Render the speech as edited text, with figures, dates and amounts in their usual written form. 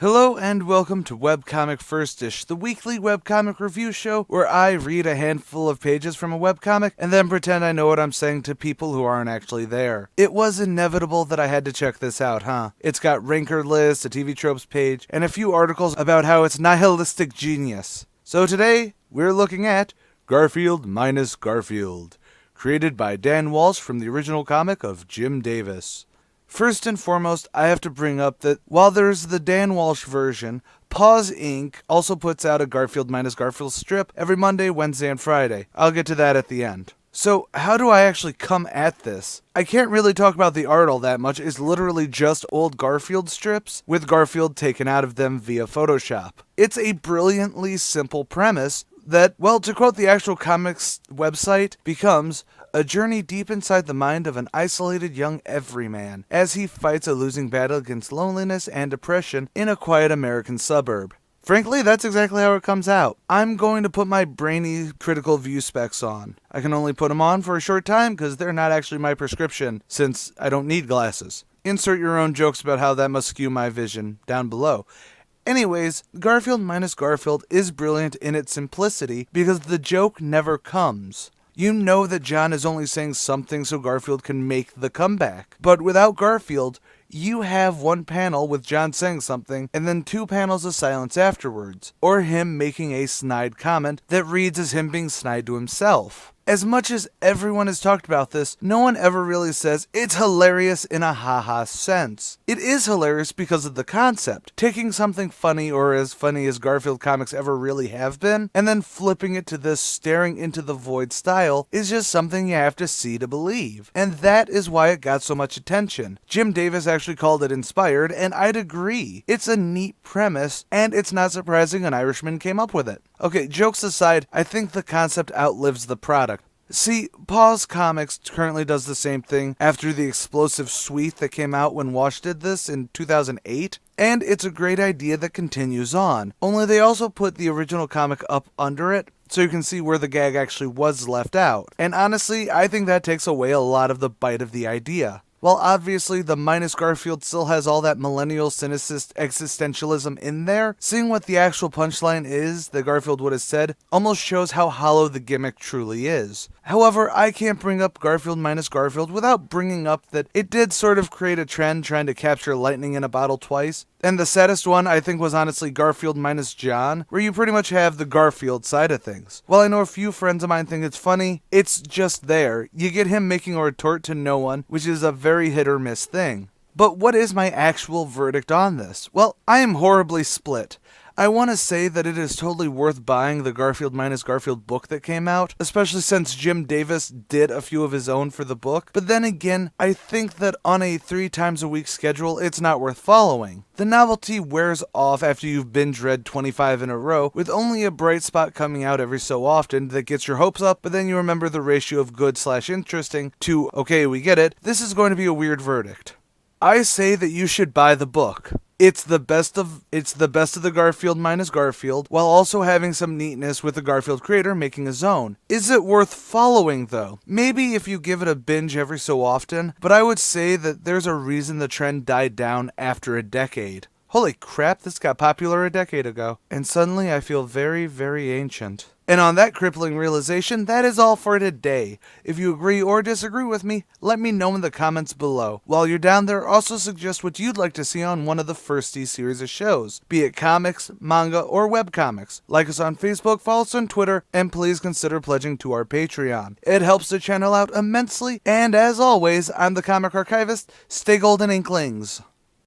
Hello and welcome to Webcomic Firstish, the weekly webcomic review show where I read a handful of pages from a webcomic and then pretend I know what I'm saying to people who aren't actually there. It was inevitable that I had to check this out, huh? It's got ranker lists, a TV tropes page, and a few articles about how it's nihilistic genius. So today, we're looking at Garfield minus Garfield, created by Dan Walsh from the original comic of Jim Davis. First and foremost, I have to bring up that while there's the Dan Walsh version, Paws Inc. also puts out a Garfield minus Garfield strip every Monday, Wednesday, and Friday. I'll get to that at the end. So, how do I actually come at this? I can't really talk about the art all that much. It's literally just old Garfield strips, with Garfield taken out of them via Photoshop. It's a brilliantly simple premise that, well, to quote the actual comics website, becomes a journey deep inside the mind of an isolated young everyman as he fights a losing battle against loneliness and depression in a quiet American suburb. Frankly, that's exactly how it comes out. I'm going to put my brainy critical view specs on. I can only put them on for a short time because they're not actually my prescription, since I don't need glasses. Insert your own jokes about how that must skew my vision down below. Anyways, Garfield minus Garfield is brilliant in its simplicity because the joke never comes. You know that John is only saying something so Garfield can make the comeback. But without Garfield, you have one panel with John saying something and then two panels of silence afterwards, or him making a snide comment that reads as him being snide to himself. As much as everyone has talked about this, no one ever really says it's hilarious in a haha sense. It is hilarious because of the concept, taking something funny or as funny as Garfield comics ever really have been, and then flipping it to this staring into the void style is just something you have to see to believe. And that is why it got so much attention. Jim Davis actually called it inspired, and I'd agree. It's a neat premise, and it's not surprising an Irishman came up with it. Okay, jokes aside, I think the concept outlives the product. See, Paws Comics currently does the same thing after the explosive suite that came out when Walsh did this in 2008, and it's a great idea that continues on. Only they also put the original comic up under it, so you can see where the gag actually was left out. And honestly, I think that takes away a lot of the bite of the idea. While obviously the minus Garfield still has all that millennial cynicist existentialism in there, seeing what the actual punchline is that Garfield would have said almost shows how hollow the gimmick truly is. However, I can't bring up Garfield minus Garfield without bringing up that it did sort of create a trend trying to capture lightning in a bottle twice. And the saddest one, I think, was honestly Garfield minus John, where you pretty much have the Garfield side of things. While I know a few friends of mine think it's funny, it's just there. You get him making a retort to no one, which is a very hit or miss thing. But what is my actual verdict on this? Well, I am horribly split. I want to say that it is totally worth buying the Garfield minus Garfield book that came out, especially since Jim Davis did a few of his own for the book, but then again, I think that on a 3 times a week schedule, it's not worth following. The novelty wears off after you've binge read 25 in a row, with only a bright spot coming out every so often that gets your hopes up, but then you remember the ratio of good/interesting to, okay, we get it, this is going to be a weird verdict. I say that you should buy the book. It's the best of the Garfield minus Garfield, while also having some neatness with the Garfield creator making his own. Is it worth following, though? Maybe if you give it a binge every so often, but I would say that there's a reason the trend died down after a decade. Holy crap, this got popular a decade ago. And suddenly I feel very, very ancient. And on that crippling realization, that is all for today. If you agree or disagree with me, let me know in the comments below. While you're down there, also suggest what you'd like to see on one of the Firstish series of shows, be it comics, manga, or webcomics. Like us on Facebook, follow us on Twitter, and please consider pledging to our Patreon. It helps the channel out immensely, and as always, I'm the Comic Archivist. Stay golden, Inklings.